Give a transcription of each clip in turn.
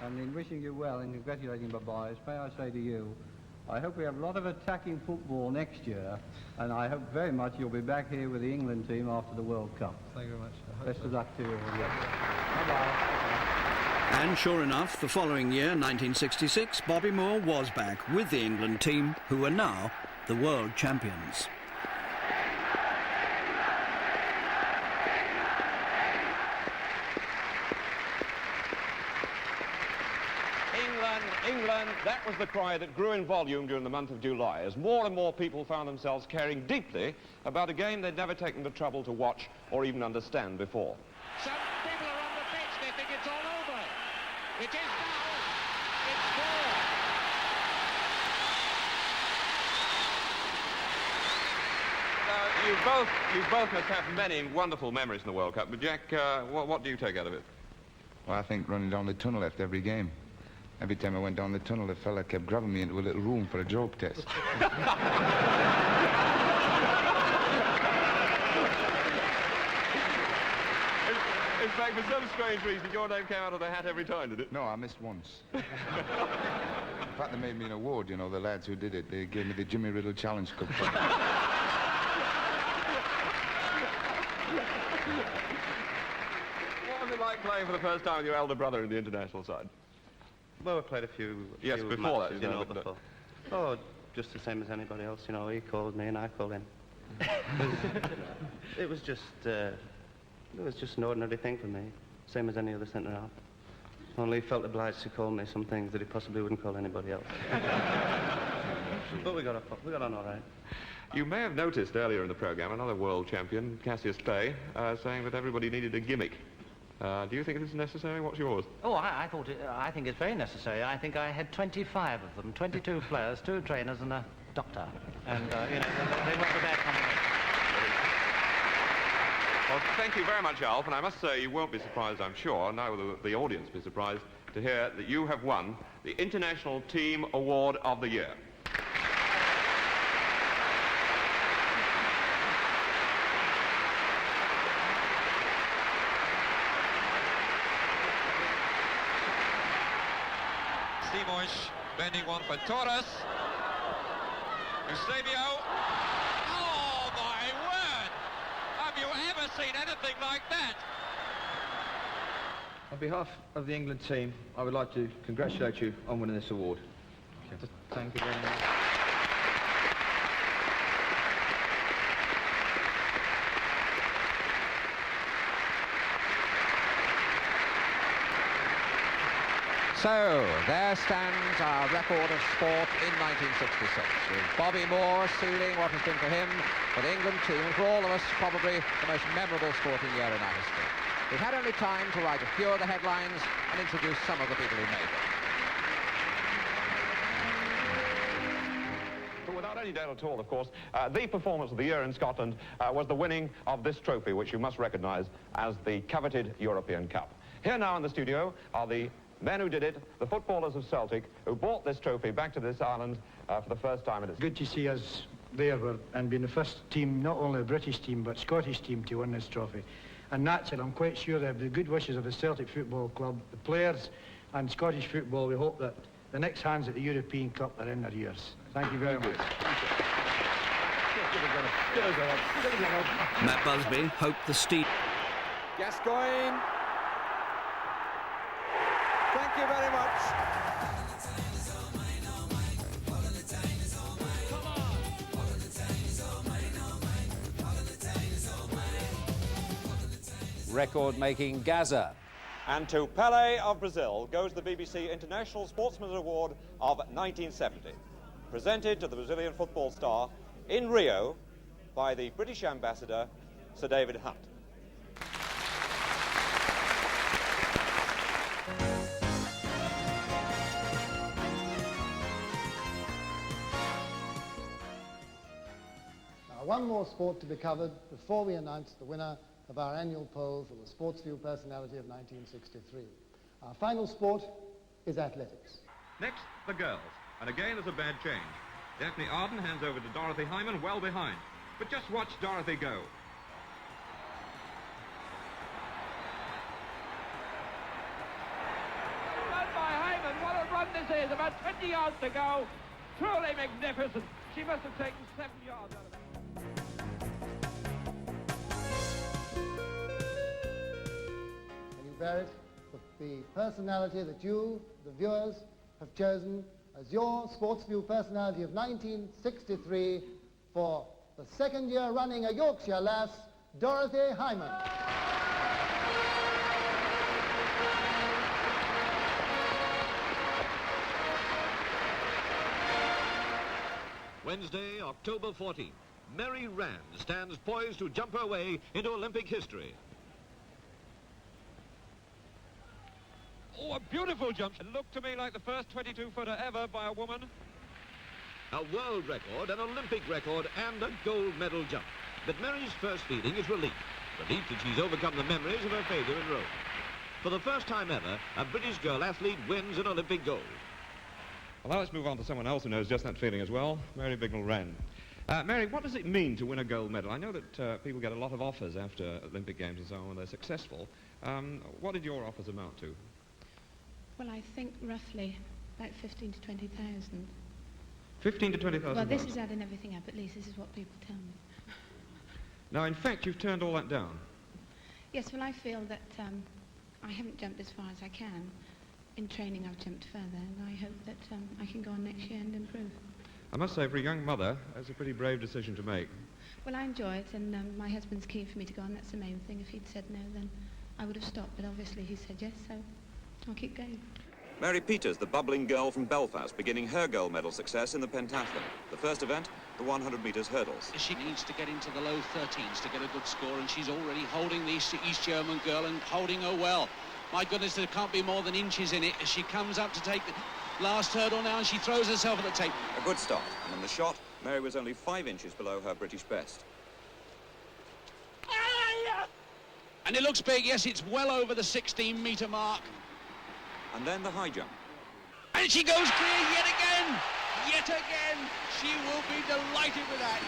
And in wishing you well and congratulating my boys, may I say to you, I hope we have a lot of attacking football next year, and I hope very much you'll be back here with the England team after the World Cup. Thank you very much. Best of luck to you all. Bye-bye. And sure enough, the following year, 1966, Bobby Moore was back with the England team, who are now the world champions. England, that was the cry that grew in volume during the month of July as more and more people found themselves caring deeply about a game they'd never taken the trouble to watch or even understand before. Some people are on the pitch, they think it's all over. It is now. It's four. You both must have many wonderful memories in the World Cup, but Jack, what do you take out of it? Well, I think running down the tunnel after every game. Every time I went down the tunnel, the fella kept grabbing me into a little room for a joke test. In fact, for some strange reason, your name came out of the hat every time, did it? No, I missed once. In fact, they made me an award, you know, the lads who did it. They gave me the Jimmy Riddle Challenge Cup. What was it like playing for the first time with your elder brother in the international side? Well, we played a few before matches, that, you know, before. Oh, just the same as anybody else, you know. He called me and I called him. It was just an ordinary thing for me, same as any other centre-half. Only he felt obliged to call me some things that he possibly wouldn't call anybody else. But we got on all right. You may have noticed earlier in the programme another world champion, Cassius Clay, saying that everybody needed a gimmick. Do you think it is necessary? What's yours? Oh, I think it's very necessary. I think I had 25 of them, 22 players, 2 trainers and a doctor. And, you know, they weren't a bad combination. Well, thank you very much, Alf, and I must say you won't be surprised, I'm sure, neither will the audience be surprised, to hear that you have won the International Team Award of the Year. Bending one for Torres. Eusebio. Oh, my word! Have you ever seen anything like that? On behalf of the England team, I would like to congratulate you on winning this award. Okay. Thank you very much. So, there stands our record of sport in 1966, with Bobby Moore sealing what has been for him, for the England team, and for all of us, probably the most memorable sporting year in our history. We've had only time to write a few of the headlines and introduce some of the people who made them. But without any doubt at all, of course, the performance of the year in Scotland was the winning of this trophy, which you must recognise as the coveted European Cup. Here now in the studio are the men who did it, the footballers of Celtic, who brought this trophy back to this island for the first time in its... Good to see us there and being the first team, not only the British team, but Scottish team to win this trophy. And naturally, I'm quite sure they have the good wishes of the Celtic Football Club, the players and Scottish football. We hope that the next hands at the European Cup are in their ears. Thank you very much. Matt Busby hoped the steep... Gascoigne. Thank you very much. Record-making Gaza. And to Pelé of Brazil goes the BBC International Sportsman Award of 1970, presented to the Brazilian football star in Rio by the British ambassador, Sir David Hunt. One more sport to be covered before we announce the winner of our annual poll for the Sportsview Personality of 1963. Our final sport is athletics. Next, the girls. And again, there's a bad change. Daphne Arden hands over to Dorothy Hyman, well behind. But just watch Dorothy go. Run by is. About 20 yards to go. Truly magnificent. She must have taken 7 yards out of it. Can you bear it? The personality that you, the viewers, have chosen as your Sportsview Personality of 1963 for the second year running a Yorkshire lass, Dorothy Hyman. Wednesday, October 14th. Mary Rand stands poised to jump her way into Olympic history. Oh, a beautiful jump. It looked to me like the first 22-footer ever by a woman. A world record, an Olympic record, and a gold medal jump. But Mary's first feeling is relief. Relief that she's overcome the memories of her failure in Rome. For the first time ever, a British girl athlete wins an Olympic gold. Well, now let's move on to someone else who knows just that feeling as well, Mary Bignell-Wren. Mary, what does it mean to win a gold medal? I know that people get a lot of offers after Olympic Games and so on when they're successful. What did your offers amount to? Well, I think roughly about 15 to 20,000. 15 to 20,000. Well, this is adding everything up, at least this is what people tell me. Now, in fact, you've turned all that down. Yes, well, I feel that I haven't jumped as far as I can. In training, I've jumped further, and I hope that I can go on next year and improve. I must say, for a young mother, that's a pretty brave decision to make. Well, I enjoy it, and my husband's keen for me to go on. That's the main thing. If he'd said no, then I would have stopped, but obviously he said yes, so I'll keep going. Mary Peters, the bubbling girl from Belfast, beginning her gold medal success in the pentathlon. The first event, the 100 metres hurdles. She needs to get into the low 13s to get a good score, and she's already holding the East German girl and holding her well. My goodness, there can't be more than inches in it as she comes up to take the last hurdle now, and she throws herself at the tape. A good start, and in the shot, Mary was only 5 inches below her British best. And it looks big, yes, it's well over the 16-metre mark. And then the high jump. And she goes clear yet again! Yet again! She will be delighted with that.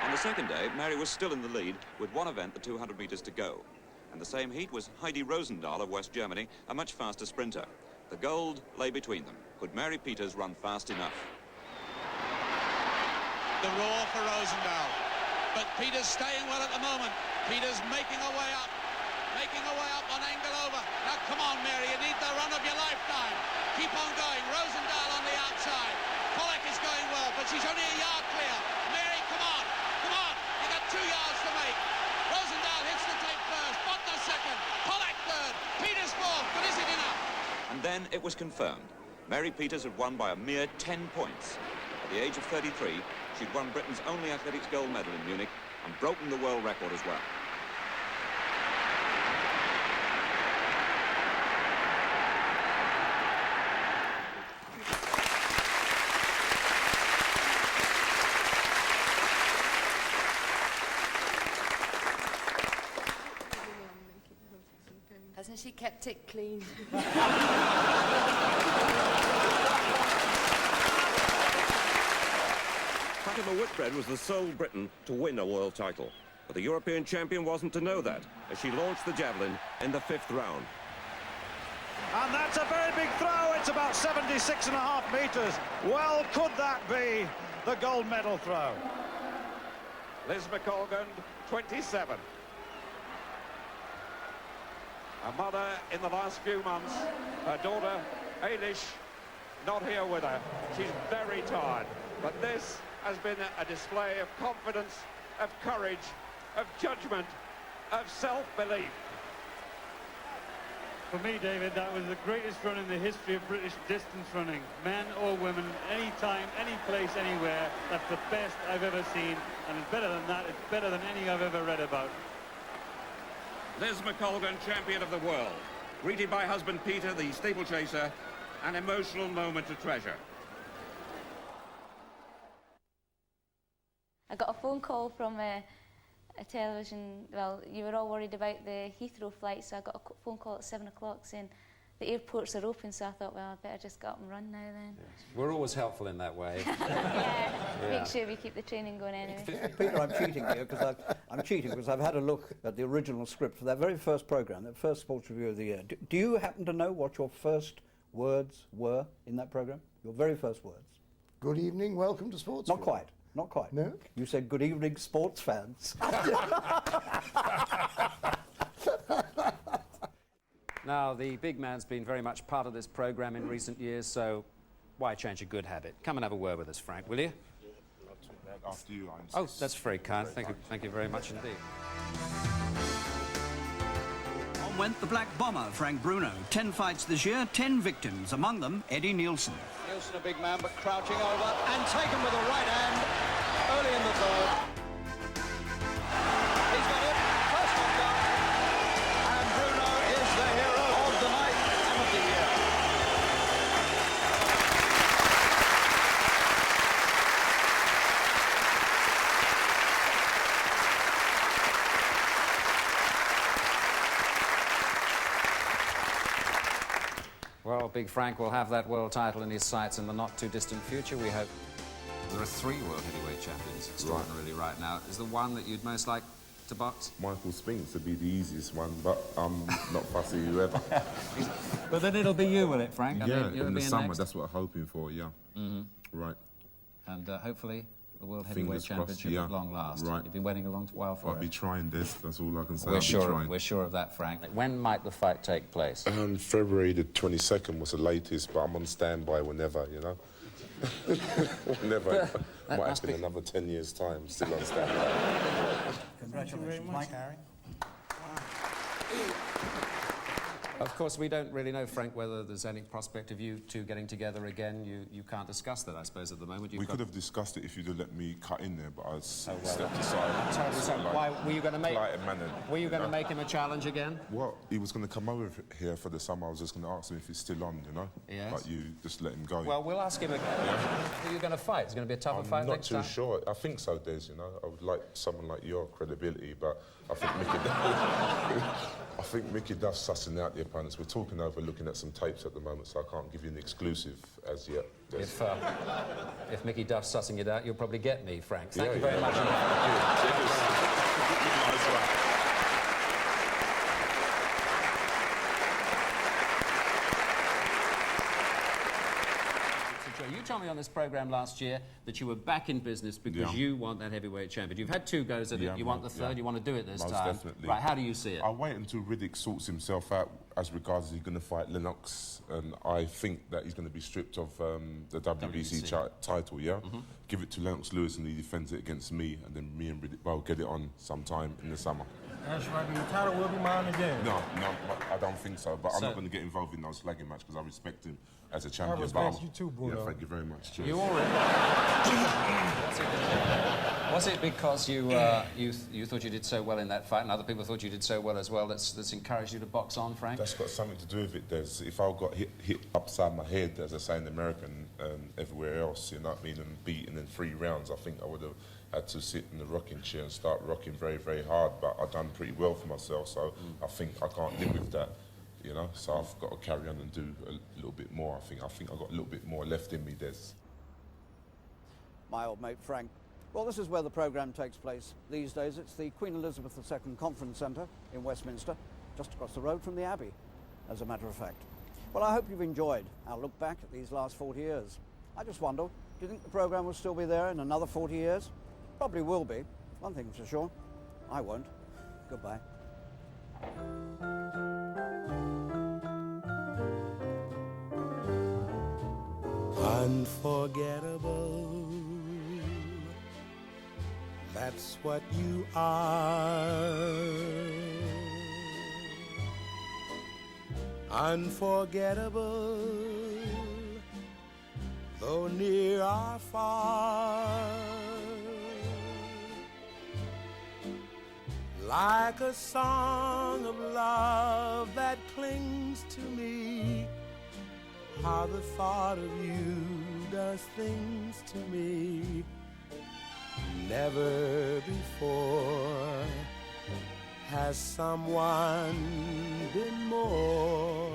On the second day, Mary was still in the lead, with one event, the 200 metres to go. And the same heat was Heidi Rosendahl of West Germany, a much faster sprinter. The gold lay between them. Could Mary Peters run fast enough? The roar for Rosendahl. But Peters staying well at the moment. Peters making her way up. Making her way up on angle over. Now come on, Mary, you need the run of your lifetime. Keep on going. Rosendahl on the outside. Pollack is going well, but she's only a yard clear. Mary, come on. Come on. You got 2 yards to make. Rosendahl hits the tape first. Butler second. Pollack third. Peters fourth. But is it enough? And then it was confirmed. Mary Peters had won by a mere 10 points. At the age of 33, she'd won Britain's only athletics gold medal in Munich and broken the world record as well. Hasn't she kept it clean? Fatima Whitbread was the sole Briton to win a world title. But the European champion wasn't to know that, as she launched the javelin in the 5th round. And that's a very big throw. It's about 76.5 metres. Well, could that be the gold medal throw? Liz McColgan, 27. A mother in the last few months. Her daughter, Ailish, not here with her. She's very tired. But this has been a display of confidence, of courage, of judgment, of self-belief. For me, David, that was the greatest run in the history of British distance running. Men or women, any time, any place, anywhere. That's the best I've ever seen. And it's better than that. It's better than any I've ever read about. Liz McColgan, champion of the world. Greeted by husband Peter, the steeplechaser, an emotional moment to treasure. I got a phone call from a television. Well, you were all worried about the Heathrow flight, so I got a phone call at 7 o'clock saying the airports are open, so I thought, well, I better just get up and run now then. Yes. We're always helpful in that way. Yeah, make sure we keep the training going anyway. Peter, I'm cheating here because I've had a look at the original script for that very first programme, that first sports review of the year. Do you happen to know what your first words were in that programme? Your very first words? Good evening, welcome to Sportsview. Not quite, not quite. No? You said, good evening, sports fans. Now, the big man's been very much part of this programme in recent years, so why change a good habit? Come and have a word with us, Frank, will you? Not too bad. After you, Oh, that's very kind. Thank you very much indeed. On went the Black Bomber, Frank Bruno. 10 fights this year, 10 victims, among them Eddie Nielsen. Nielsen, a big man, but crouching over and taken with a right hand early in the third. He's got it. First one done. And Bruno is the hero of the night and of the year. Well, Big Frank will have that world title in his sights in the not-too-distant future, we hope. There are 3 world heavyweight champions extraordinarily right now. Is the one that you'd most like to box? Michael Spinks would be the easiest one, but I'm not fussy whoever. But then it'll be you, will it, Frank? Yeah, I mean, in the summer, next. that's what I'm hoping for, yeah. Mm-hmm. Right. And hopefully the World Heavyweight Fingers Championship crossed, yeah. at long last. Right. You've been waiting a long while for I'll be trying this, that's all I can say. We're sure of that, Frank. When might the fight take place? February the 22nd was the latest, but I'm on standby whenever, you know. Whenever. Might happen in another 10 years' time, still on standby. Congratulations, Mike. Harry. Of course, we don't really know, Frank, whether there's any prospect of you two getting together again. You can't discuss that, I suppose, at the moment. We could have discussed it if you'd have let me cut in there, but I stepped I'm aside. terribly sorry. Why were you going to make? Were you going to know? make him a challenge again? Well, he was going to come over here for the summer. I was just going to ask him if he's still on, you know. Yes. But you just let him go. Well, we'll ask him again. Who are you going to fight? Is it going to be a tougher fight next time? I'm not too sure. I think so, Des. You know, I would like someone like your credibility, but I think Mickey Duff's sussing out the opponents. We're talking over looking at some tapes at the moment, so I can't give you an exclusive as yet. If Mickey Duff's sussing it out, you'll probably get me, Frank. Thank you very much. You told me on this programme last year that you were back in business because you want that heavyweight champion. You've had 2 goes at it. You want the third. You want to do it this Most time. Definitely. Right, how do you see it? I'll wait until Riddick sorts himself out as regards he's going to fight Lennox, and I think that he's going to be stripped of the WBC title, yeah? Give it to Lennox Lewis and he defends it against me, and then me and Riddick will get it on sometime in the summer. That's right, your title will be mine again. No, I don't think so, but I'm not going to get involved in no slagging match because I respect him as a champion. I respect you too, Bruno. Yeah, thank you very much. Cheers. You already... Was it because you thought you did so well in that fight and other people thought you did so well as well that's encouraged you to box on, Frank? That's got something to do with it, Des. If I got hit upside my head, as I say in American and everywhere else, you know what I mean, and beaten in 3 rounds, I think I would have had to sit in the rocking chair and start rocking very, very hard, but I've done pretty well for myself, so I think I can't live with that, you know, so I've got to carry on and do a little bit more. I think I've got a little bit more left in me, Des. My old mate Frank. Well, this is where the programme takes place these days. It's the Queen Elizabeth II Conference Centre in Westminster, just across the road from the Abbey, as a matter of fact. Well, I hope you've enjoyed our look back at these last 40 years. I just wonder, do you think the programme will still be there in another 40 years? Probably will be. One thing's for sure, I won't. Goodbye. Unforgettable, that's what you are. Unforgettable, though near or far. Like a song of love that clings to me, how the thought of you does things to me. Never before has someone been more.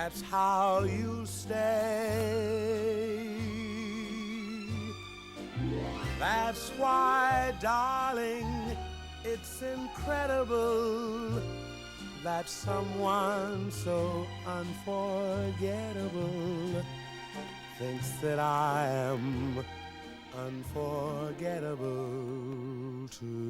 that's how you'll stay. That's why, darling, it's incredible that someone so unforgettable thinks that I am unforgettable too.